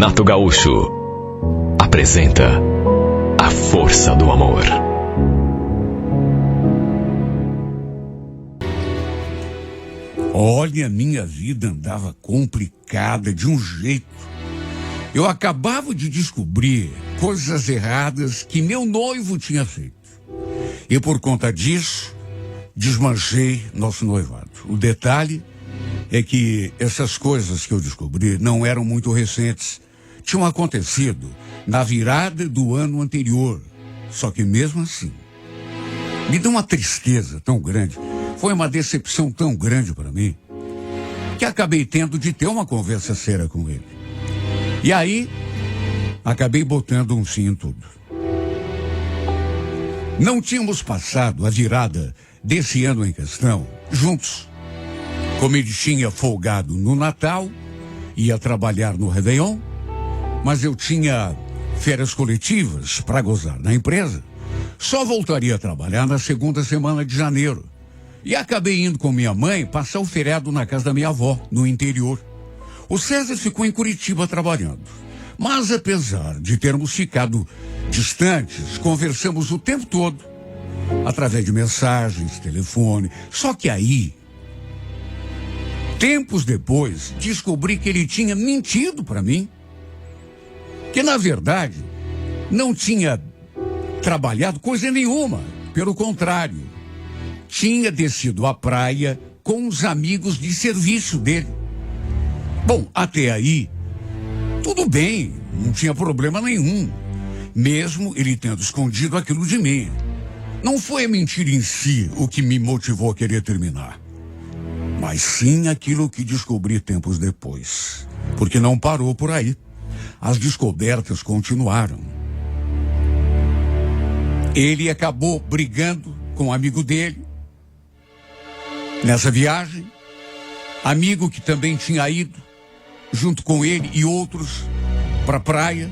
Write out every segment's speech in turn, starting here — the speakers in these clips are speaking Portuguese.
Renato Gaúcho apresenta A Força do Amor. Olha, minha vida andava complicada de um jeito. Eu acabava de descobrir coisas erradas que meu noivo tinha feito. E por conta disso, desmanchei nosso noivado. O detalhe é que essas coisas que eu descobri não eram muito recentes. Tinham acontecido na virada do ano anterior. Só que mesmo assim, me deu uma tristeza tão grande. Foi uma decepção tão grande para mim que acabei tendo de ter uma conversa séria com ele. E aí, acabei botando um fim em tudo. Não tínhamos passado a virada desse ano em questão juntos. Como ele tinha folgado no Natal, ia trabalhar no Réveillon, mas eu tinha férias coletivas para gozar na empresa. Só voltaria a trabalhar na segunda semana de janeiro. E acabei indo com minha mãe passar o feriado na casa da minha avó, no interior. O César ficou em Curitiba trabalhando. Mas apesar de termos ficado distantes, conversamos o tempo todo, através de mensagens, telefone. Só que aí, tempos depois, descobri que ele tinha mentido para mim. Que, na verdade, não tinha trabalhado coisa nenhuma. Pelo contrário, tinha descido à praia com os amigos de serviço dele. Bom, até aí, tudo bem, não tinha problema nenhum. Mesmo ele tendo escondido aquilo de mim. Não foi a mentira em si o que me motivou a querer terminar. Mas sim aquilo que descobri tempos depois. Porque não parou por aí. As descobertas continuaram. Ele acabou brigando com um amigo dele nessa viagem. Amigo que também tinha ido junto com ele e outros para a praia.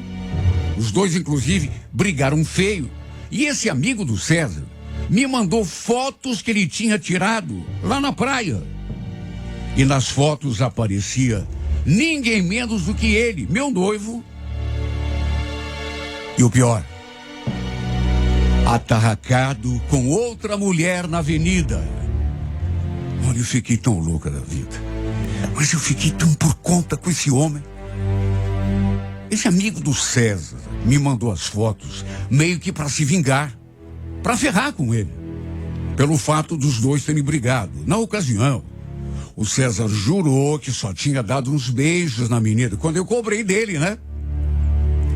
Os dois, inclusive, brigaram feio. E esse amigo do César me mandou fotos que ele tinha tirado lá na praia. E nas fotos aparecia ninguém menos do que ele, meu noivo. E o pior, atarracado com outra mulher na avenida. Olha, eu fiquei tão louca da vida. Mas eu fiquei tão por conta com esse homem. Esse amigo do César me mandou as fotos meio que para se vingar, para ferrar com ele, pelo fato dos dois terem brigado. Na ocasião, o César jurou que só tinha dado uns beijos na menina quando eu cobrei dele, né?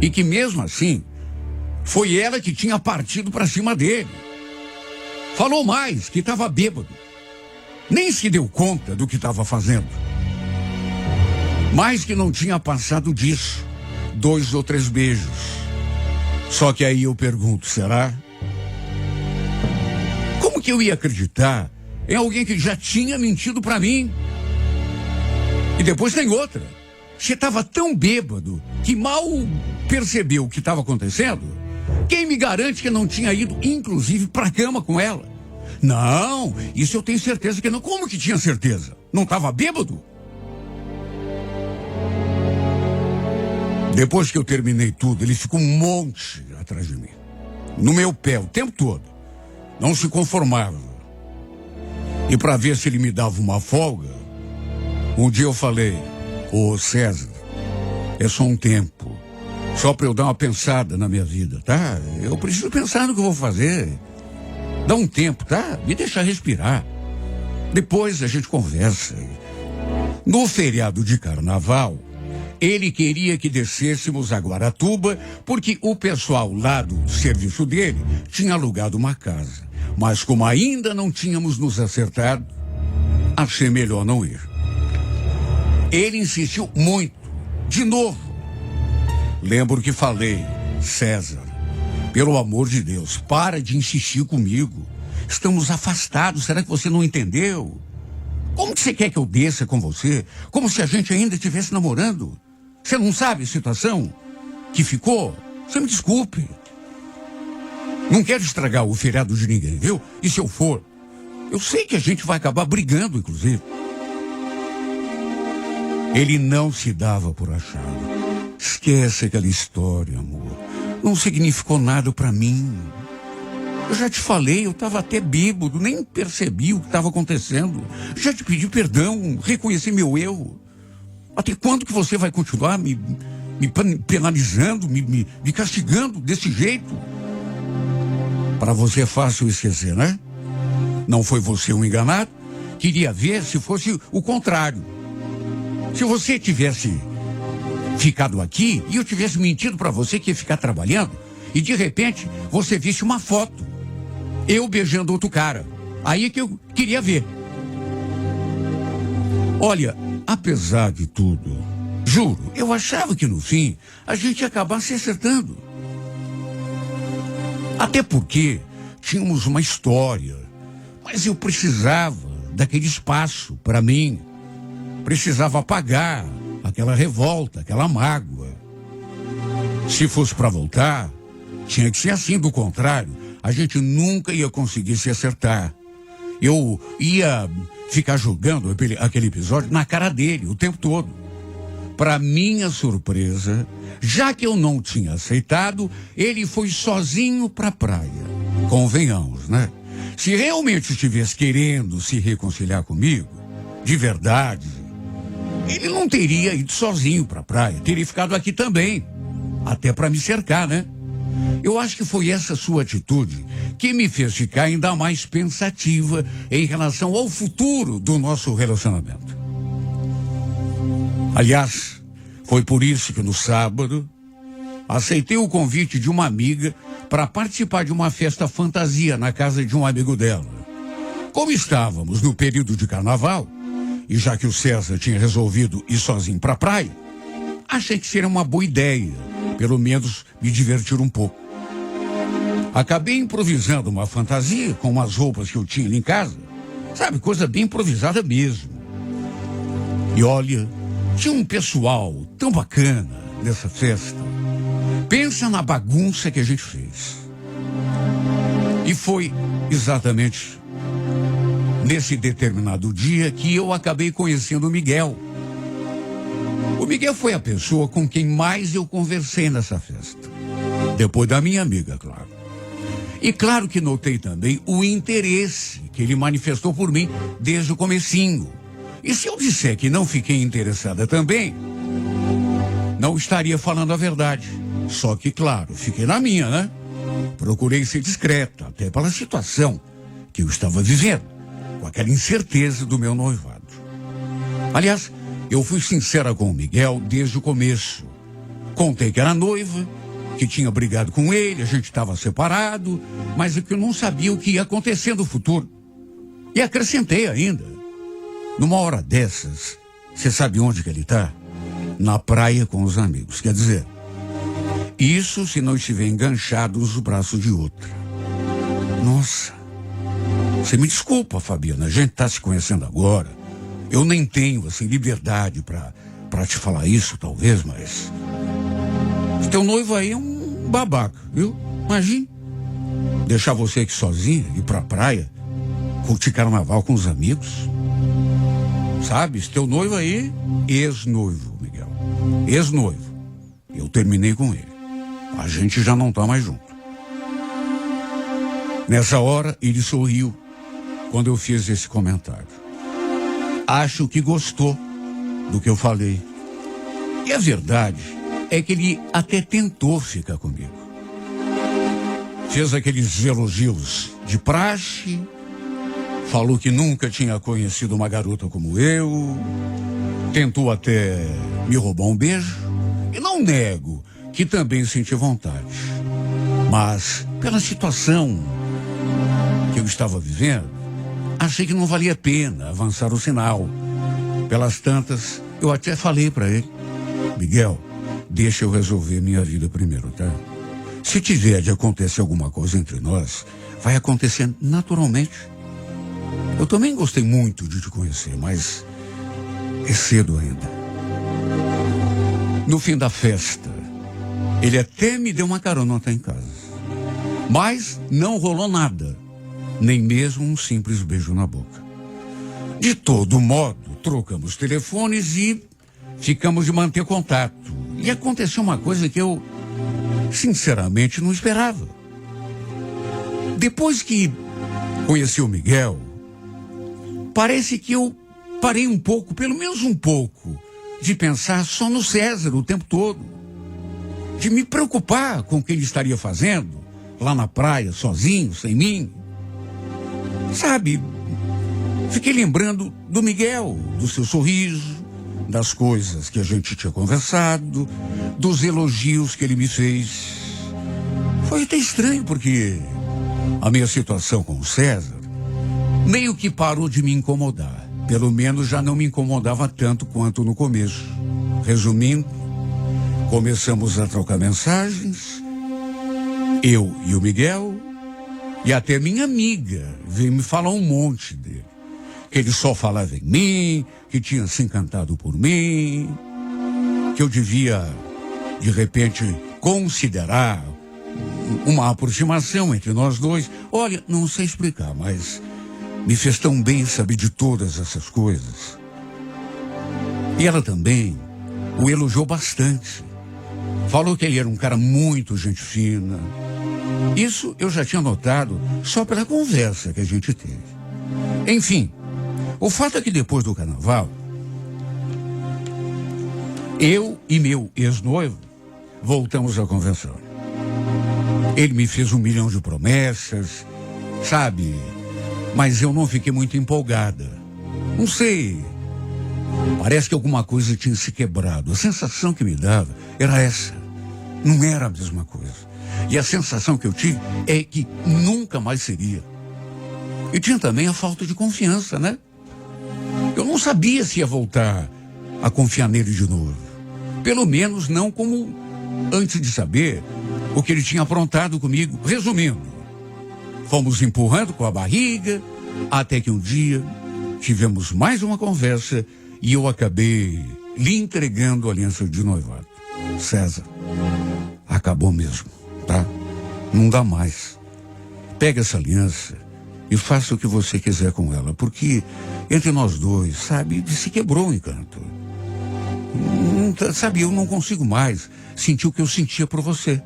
E que mesmo assim, foi ela que tinha partido para cima dele. Falou mais, que estava bêbado. Nem se deu conta do que estava fazendo. Mas que não tinha passado disso. 2 ou 3 beijos. Só que aí eu pergunto, será? Como que eu ia acreditar em alguém que já tinha mentido para mim? E depois tem outra. Você estava tão bêbado que mal percebeu o que estava acontecendo. Quem me garante que não tinha ido, inclusive, para a cama com ela? Não, isso eu tenho certeza que não. Como que tinha certeza? Não estava bêbado? Depois que eu terminei tudo, ele ficou um monte atrás de mim. No meu pé, o tempo todo. Não se conformava. E para ver se ele me dava uma folga, um dia eu falei, ô César, é só um tempo. Só para eu dar uma pensada na minha vida, tá? Eu preciso pensar no que eu vou fazer. Dá um tempo, tá? Me deixa respirar. Depois a gente conversa. No feriado de carnaval, ele queria que descêssemos a Guaratuba, porque o pessoal lá do serviço dele tinha alugado uma casa. Mas como ainda não tínhamos nos acertado, achei melhor não ir. Ele insistiu muito. De novo. Lembro que falei, César, pelo amor de Deus, para de insistir comigo. Estamos afastados, será que você não entendeu? Como que você quer que eu desça com você? Como se a gente ainda estivesse namorando? Você não sabe a situação que ficou? Você me desculpe. Não quero estragar o feriado de ninguém, viu? E se eu for, eu sei que a gente vai acabar brigando, inclusive. Ele não se dava por achado. Esquece aquela história, amor. Não significou nada pra mim. Eu já te falei, eu estava até bêbado, nem percebi o que estava acontecendo. Já te pedi perdão, reconheci meu erro. Até quando que você vai continuar me penalizando, me castigando desse jeito? Para você é fácil esquecer, né? Não foi você um enganado? Queria ver se fosse o contrário. Se você tivesse ficado aqui e eu tivesse mentido para você que ia ficar trabalhando e de repente você visse uma foto, eu beijando outro cara. Aí é que eu queria ver. Olha, apesar de tudo, juro, eu achava que no fim a gente ia acabar se acertando. Até porque tínhamos uma história, mas eu precisava daquele espaço para mim. Precisava apagar aquela revolta, aquela mágoa. Se fosse para voltar, tinha que ser assim, do contrário, a gente nunca ia conseguir se acertar. Eu ia ficar jogando aquele episódio na cara dele o tempo todo. Para minha surpresa, já que eu não tinha aceitado, ele foi sozinho para a praia. Convenhamos, né? Se realmente estivesse querendo se reconciliar comigo, de verdade, ele não teria ido sozinho para a praia, teria ficado aqui também, até para me cercar, né? Eu acho que foi essa sua atitude que me fez ficar ainda mais pensativa em relação ao futuro do nosso relacionamento. Aliás, foi por isso que no sábado aceitei o convite de uma amiga para participar de uma festa fantasia na casa de um amigo dela. Como estávamos no período de carnaval, e já que o César tinha resolvido ir sozinho para a praia, achei que seria uma boa ideia, pelo menos me divertir um pouco. Acabei improvisando uma fantasia com umas roupas que eu tinha ali em casa, sabe, coisa bem improvisada mesmo. E olha, tinha um pessoal tão bacana nessa festa. Pensa na bagunça que a gente fez. E foi exatamente nesse determinado dia que eu acabei conhecendo o Miguel. O Miguel foi a pessoa com quem mais eu conversei nessa festa. Depois da minha amiga, claro. E claro que notei também o interesse que ele manifestou por mim desde o comecinho. E se eu disser que não fiquei interessada também, não estaria falando a verdade. Só que, claro, fiquei na minha, né? Procurei ser discreta, até pela situação que eu estava vivendo, com aquela incerteza do meu noivado. Aliás, eu fui sincera com o Miguel desde o começo. Contei que era noiva, que tinha brigado com ele, a gente estava separado, mas que eu não sabia o que ia acontecer no futuro. E acrescentei ainda, numa hora dessas, você sabe onde que ele está? Na praia com os amigos. Quer dizer, isso se não estiver enganchado nos braços de outra. Nossa, você me desculpa, Fabiana, a gente está se conhecendo agora. Eu nem tenho, assim, liberdade para te falar isso, talvez, mas... Teu noivo aí é um babaca, viu? Imagina. Deixar você aqui sozinha, ir pra praia, curtir carnaval com os amigos. Sabe, esse teu noivo aí, ex-noivo, Miguel. Ex-noivo. Eu terminei com ele. A gente já não tá mais junto. Nessa hora, ele sorriu quando eu fiz esse comentário. Acho que gostou do que eu falei. E a verdade é que ele até tentou ficar comigo. Fez aqueles elogios de praxe, falou que nunca tinha conhecido uma garota como eu, tentou até me roubar um beijo, e não nego que também senti vontade. Mas, pela situação que eu estava vivendo, achei que não valia a pena avançar o sinal. Pelas tantas, eu até falei para ele, Miguel, deixa eu resolver minha vida primeiro, tá? Se tiver de acontecer alguma coisa entre nós, vai acontecer naturalmente. Eu também gostei muito de te conhecer, mas é cedo ainda. No fim da festa, ele até me deu uma carona até em casa. Mas não rolou nada, nem mesmo um simples beijo na boca. De todo modo, trocamos telefones e ficamos de manter contato. E aconteceu uma coisa que eu, sinceramente, não esperava. Depois que conheci o Miguel, parece que eu parei um pouco, pelo menos um pouco, de pensar só no César o tempo todo. De me preocupar com o que ele estaria fazendo lá na praia, sozinho, sem mim. Sabe, fiquei lembrando do Miguel, do seu sorriso, das coisas que a gente tinha conversado, dos elogios que ele me fez. Foi até estranho, porque a minha situação com o César meio que parou de me incomodar. Pelo menos já não me incomodava tanto quanto no começo. Resumindo, começamos a trocar mensagens, eu e o Miguel, e até minha amiga veio me falar um monte dele. Que ele só falava em mim, que tinha se encantado por mim, que eu devia, de repente, considerar uma aproximação entre nós dois. Olha, não sei explicar, mas me fez tão bem saber de todas essas coisas. E ela também o elogiou bastante. Falou que ele era um cara muito gente fina. Isso eu já tinha notado só pela conversa que a gente teve. Enfim, o fato é que depois do carnaval, eu e meu ex-noivo voltamos a conversar. Ele me fez 1 milhão de promessas, sabe? Mas eu não fiquei muito empolgada. Não sei. Parece que alguma coisa tinha se quebrado. A sensação que me dava era essa. Não era a mesma coisa. E a sensação que eu tive é que nunca mais seria. E tinha também a falta de confiança, né? Eu não sabia se ia voltar a confiar nele de novo. Pelo menos não como antes de saber o que ele tinha aprontado comigo. Resumindo, fomos empurrando com a barriga, até que um dia tivemos mais uma conversa e eu acabei lhe entregando a aliança de noivado. César, acabou mesmo, tá? Não dá mais. Pega essa aliança e faça o que você quiser com ela, porque entre nós dois, sabe, se quebrou o encanto. Sabe, eu não consigo mais sentir o que eu sentia por você.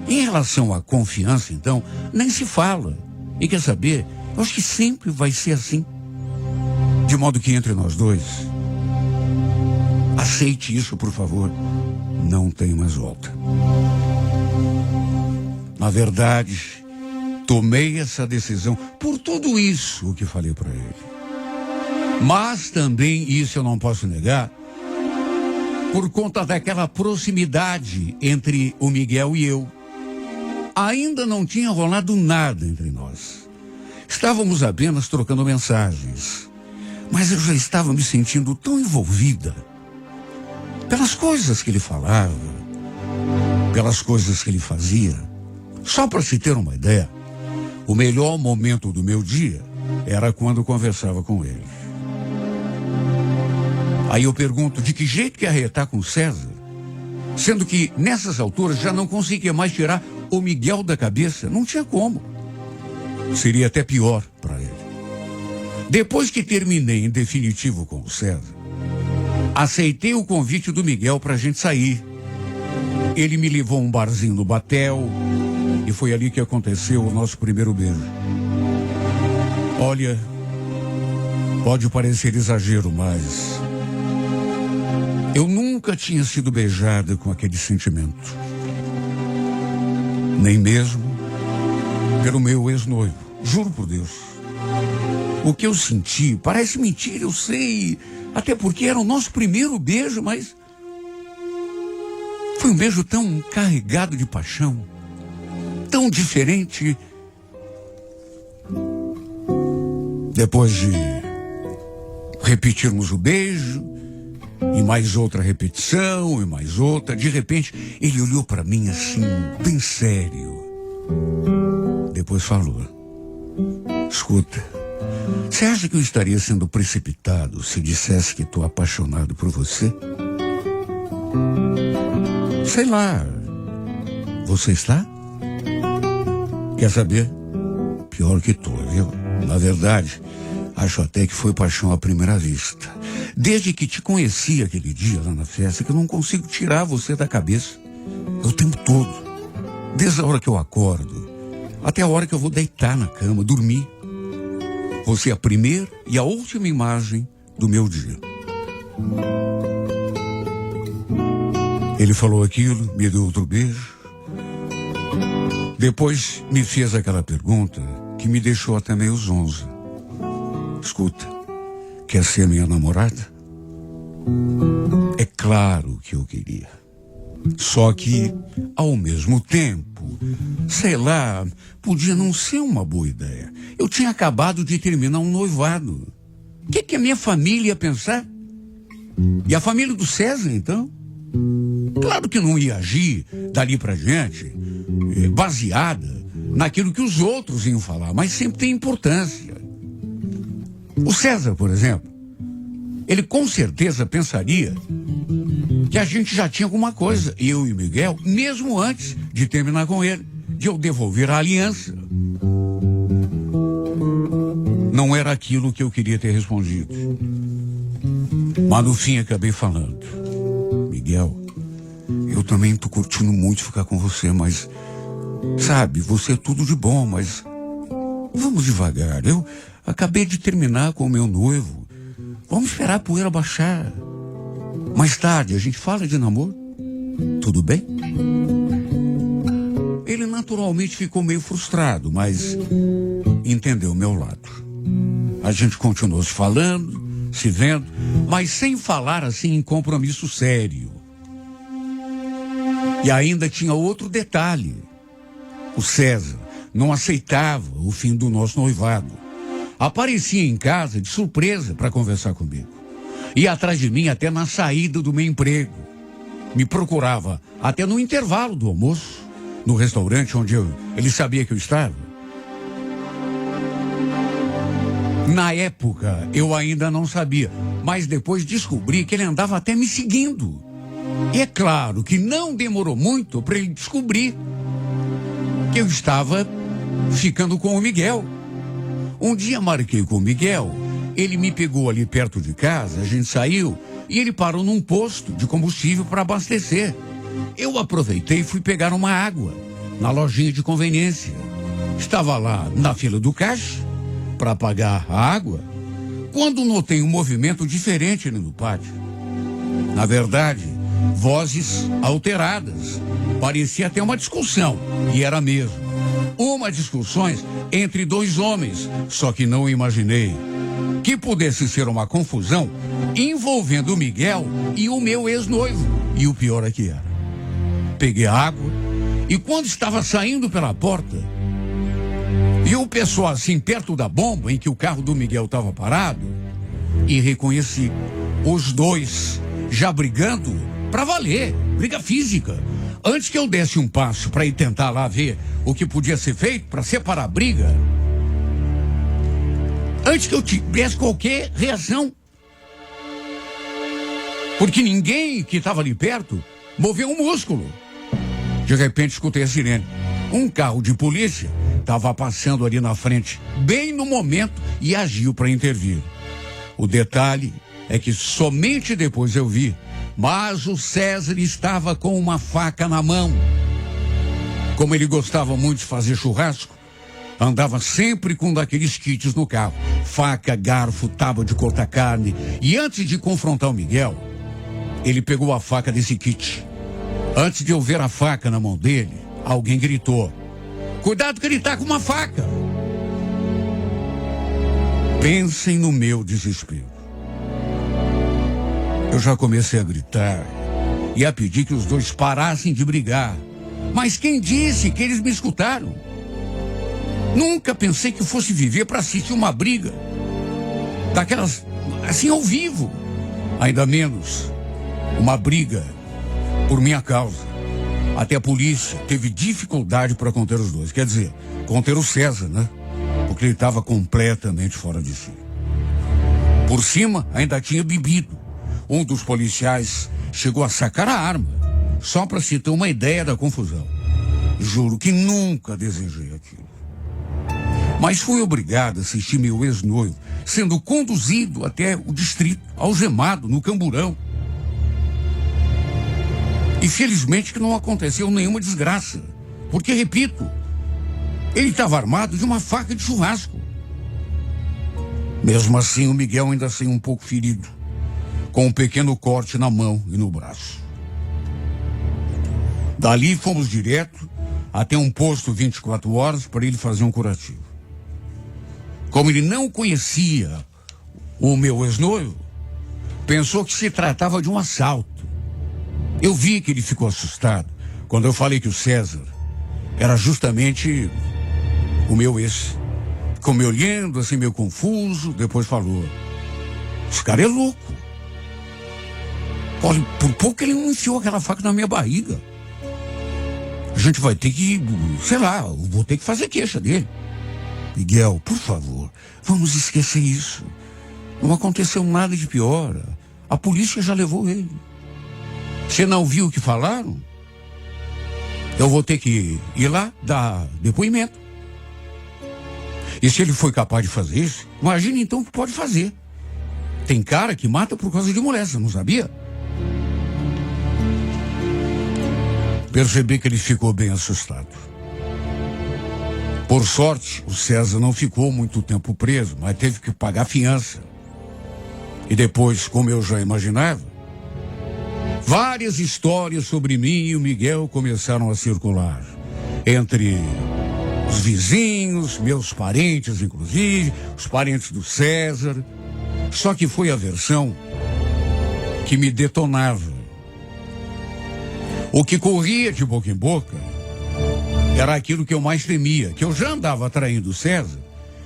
Em relação à confiança, então, nem se fala. E quer saber? Eu acho que sempre vai ser assim. De modo que entre nós dois, aceite isso, por favor. Não tem mais volta. Na verdade, tomei essa decisão por tudo isso que falei para ele. Mas também, isso eu não posso negar, por conta daquela proximidade entre o Miguel e eu. Ainda não tinha rolado nada entre nós. Estávamos apenas trocando mensagens. Mas eu já estava me sentindo tão envolvida pelas coisas que ele falava, pelas coisas que ele fazia. Só para se ter uma ideia, o melhor momento do meu dia era quando conversava com ele. Aí eu pergunto, de que jeito que ia arretar com o César? Sendo que nessas alturas já não conseguia mais tirar o Miguel da cabeça. Não tinha como. Seria até pior para ele. Depois que terminei em definitivo com o César, aceitei o convite do Miguel para a gente sair. Ele me levou a um barzinho no Batel e foi ali que aconteceu o nosso primeiro beijo. Olha, pode parecer exagero, mas eu nunca tinha sido beijada com aquele sentimento. Nem mesmo pelo meu ex-noivo. Juro por Deus. O que eu senti, parece mentira, eu sei. Até porque era o nosso primeiro beijo, mas foi um beijo tão carregado de paixão, tão diferente. Depois de repetirmos o beijo, e mais outra repetição, e mais outra, de repente, ele olhou para mim assim, bem sério. Depois falou: escuta, você acha que eu estaria sendo precipitado se dissesse que estou apaixonado por você? Sei lá. Você está? Quer saber? Pior que tô, viu? Na verdade, Acho até que foi paixão à primeira vista. Desde que te conheci aquele dia lá na festa, que eu não consigo tirar você da cabeça. O tempo todo. Desde a hora que eu acordo, até a hora que eu vou deitar na cama, dormir. Você é a primeira e a última imagem do meu dia. Ele falou aquilo, me deu outro beijo. Depois me fez aquela pergunta que me deixou até meio zonza. Escuta, quer ser minha namorada? É claro que eu queria. Só que, ao mesmo tempo, sei lá, podia não ser uma boa ideia. Eu tinha acabado de terminar um noivado. O que a minha família ia pensar? E a família do César, então? Claro que não ia agir dali pra diante, baseada naquilo que os outros iam falar, mas sempre tem importância. O César, por exemplo, ele com certeza pensaria que a gente já tinha alguma coisa, eu e Miguel, mesmo antes de terminar com ele, de eu devolver a aliança. Não era aquilo que eu queria ter respondido. Mas no fim acabei falando. Miguel, eu também tô curtindo muito ficar com você, mas... Sabe, você é tudo de bom, mas... Vamos devagar. Eu acabei de terminar com o meu noivo. Vamos esperar a poeira baixar. Mais tarde a gente fala de namoro. Tudo bem? Ele naturalmente ficou meio frustrado, mas entendeu o meu lado. A gente continuou se falando, se vendo, mas sem falar assim em compromisso sério. E ainda tinha outro detalhe. O César não aceitava o fim do nosso noivado. Aparecia em casa de surpresa para conversar comigo. Ia atrás de mim até na saída do meu emprego. Me procurava até no intervalo do almoço, no restaurante onde ele sabia que eu estava. Na época, eu ainda não sabia, mas depois descobri que ele andava até me seguindo. E é claro que não demorou muito para ele descobrir que eu estava ficando com o Miguel. Um dia marquei com o Miguel, ele me pegou ali perto de casa, a gente saiu e ele parou num posto de combustível para abastecer. Eu aproveitei e fui pegar uma água na lojinha de conveniência. Estava lá na fila do caixa para pagar a água, quando notei um movimento diferente ali no pátio. Na verdade, vozes alteradas. Parecia até uma discussão, e era mesmo. Uma discussão entre dois homens, só que não imaginei que pudesse ser uma confusão envolvendo o Miguel e o meu ex-noivo. E o pior é que era. Peguei a água e quando estava saindo pela porta, vi o pessoal assim perto da bomba em que o carro do Miguel estava parado e reconheci os dois já brigando pra valer, briga física. Antes que eu desse um passo para ir tentar lá ver o que podia ser feito para separar a briga, antes que eu tivesse qualquer reação, porque ninguém que estava ali perto moveu um músculo. De repente escutei a sirene. Um carro de polícia estava passando ali na frente, bem no momento, e agiu para intervir. O detalhe é que somente depois eu vi, mas o César estava com uma faca na mão. Como ele gostava muito de fazer churrasco, andava sempre com daqueles kits no carro. Faca, garfo, tábua de cortar carne. E antes de confrontar o Miguel, ele pegou a faca desse kit. Antes de eu ver a faca na mão dele, alguém gritou: "Cuidado que ele tá com uma faca!" Pensem no meu desespero. Eu já comecei a gritar e a pedir que os dois parassem de brigar. Mas quem disse que eles me escutaram? Nunca pensei que fosse viver para assistir uma briga daquelas assim ao vivo. Ainda menos uma briga por minha causa. Até a polícia teve dificuldade para conter os dois. Quer dizer, conter o César, né? Porque ele estava completamente fora de si. Por cima, ainda tinha bebido. Um dos policiais chegou a sacar a arma, só para se ter uma ideia da confusão. Juro que nunca desejei aquilo. Mas fui obrigado a assistir meu ex-noivo sendo conduzido até o distrito, algemado no camburão. E felizmente que não aconteceu nenhuma desgraça. Porque, repito, ele estava armado de uma faca de churrasco. Mesmo assim, o Miguel ainda saiu um pouco ferido, com um pequeno corte na mão e no braço. Dali fomos direto até um posto 24 horas para ele fazer um curativo. Como ele não conhecia o meu ex-noivo, pensou que se tratava de um assalto. Eu vi que ele ficou assustado quando eu falei que o César era justamente o meu ex. Ficou me olhando assim meio confuso, depois falou: esse cara é louco. Olha, por pouco ele não enfiou aquela faca na minha barriga. A gente vai ter que, sei lá, eu vou ter que fazer queixa dele. Miguel, por favor, vamos esquecer isso. Não aconteceu nada de pior. A polícia já levou ele. Você não viu o que falaram? Eu vou ter que ir lá dar depoimento. E se ele foi capaz de fazer isso, imagina então o que pode fazer. Tem cara que mata por causa de mulher, você não sabia? Percebi que ele ficou bem assustado. Por sorte, o César não ficou muito tempo preso, mas teve que pagar fiança. E depois, como eu já imaginava, várias histórias sobre mim e o Miguel começaram a circular. Entre os vizinhos, meus parentes, inclusive, os parentes do César. Só que foi a versão que me detonava. O que corria de boca em boca era aquilo que eu mais temia, que eu já andava traindo o César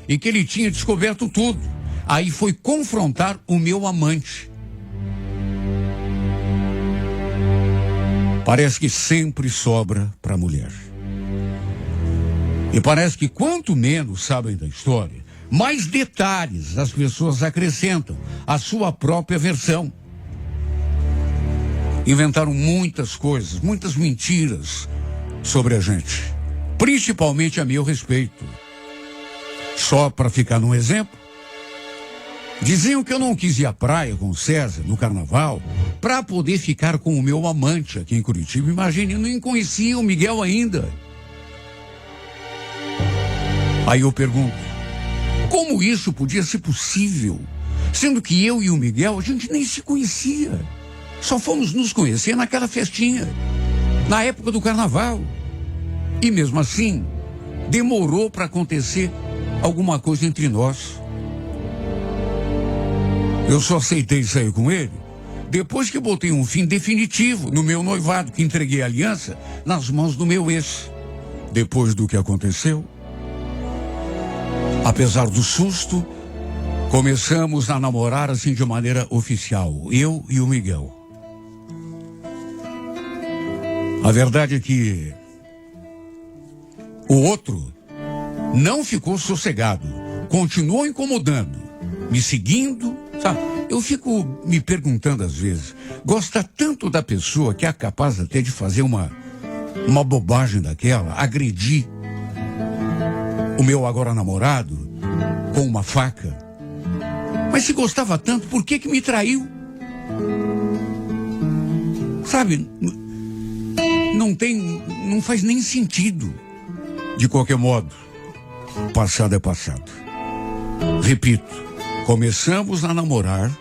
e que ele tinha descoberto tudo. Aí foi confrontar o meu amante. Parece que sempre sobra para a mulher. E parece que quanto menos sabem da história, mais detalhes as pessoas acrescentam à sua própria versão. Inventaram muitas coisas, muitas mentiras sobre a gente, principalmente a meu respeito. Só para ficar num exemplo, diziam que eu não quis ir à praia com o César no carnaval para poder ficar com o meu amante aqui em Curitiba. Imagine, eu nem conhecia o Miguel ainda. Aí eu pergunto, como isso podia ser possível? Sendo que eu e o Miguel, a gente nem se conhecia. Só fomos nos conhecer naquela festinha, na época do carnaval. E mesmo assim, demorou para acontecer alguma coisa entre nós. Eu só aceitei sair com ele depois que botei um fim definitivo no meu noivado, que entreguei a aliança nas mãos do meu ex. Depois do que aconteceu, apesar do susto, começamos a namorar assim de maneira oficial, eu e o Miguel. A verdade é que o outro não ficou sossegado, continuou incomodando, me seguindo, sabe? Eu fico me perguntando às vezes, gosta tanto da pessoa que é capaz até de fazer uma bobagem daquela, agredir o meu agora namorado com uma faca. Mas se gostava tanto, por que me traiu? Sabe, não faz nem sentido. De qualquer modo, passado é passado. Repito, começamos a namorar,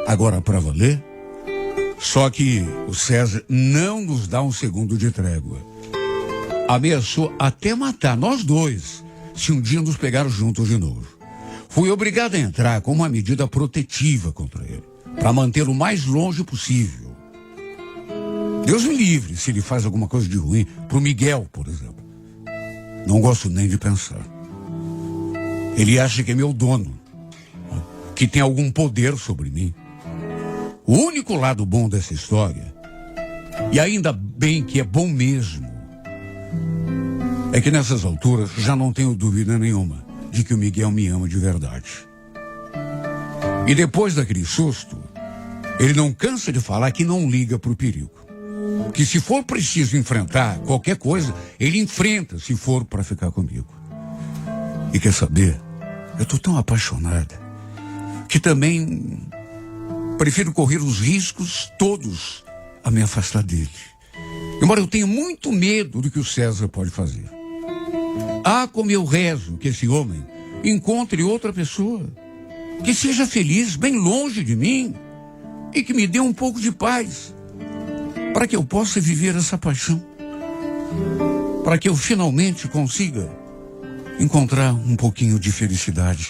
agora para valer, só que o César não nos dá um segundo de trégua. Ameaçou até matar nós dois, se um dia nos pegar juntos de novo. Fui obrigado a entrar com uma medida protetiva contra ele, para mantê-lo o mais longe possível. Deus me livre se ele faz alguma coisa de ruim pro Miguel, por exemplo. Não gosto nem de pensar. Ele acha que é meu dono, que tem algum poder sobre mim. O único lado bom dessa história, e ainda bem que é bom mesmo, é que nessas alturas já não tenho dúvida nenhuma de que o Miguel me ama de verdade. E depois daquele susto, ele não cansa de falar que não liga pro perigo. Que se for preciso enfrentar qualquer coisa, ele enfrenta se for para ficar comigo. E quer saber? Eu tô tão apaixonada que também prefiro correr os riscos todos a me afastar dele. Embora eu tenha muito medo do que o César pode fazer. Ah, como eu rezo que esse homem encontre outra pessoa, que seja feliz bem longe de mim e que me dê um pouco de paz, para que eu possa viver essa paixão, para que eu finalmente consiga encontrar um pouquinho de felicidade.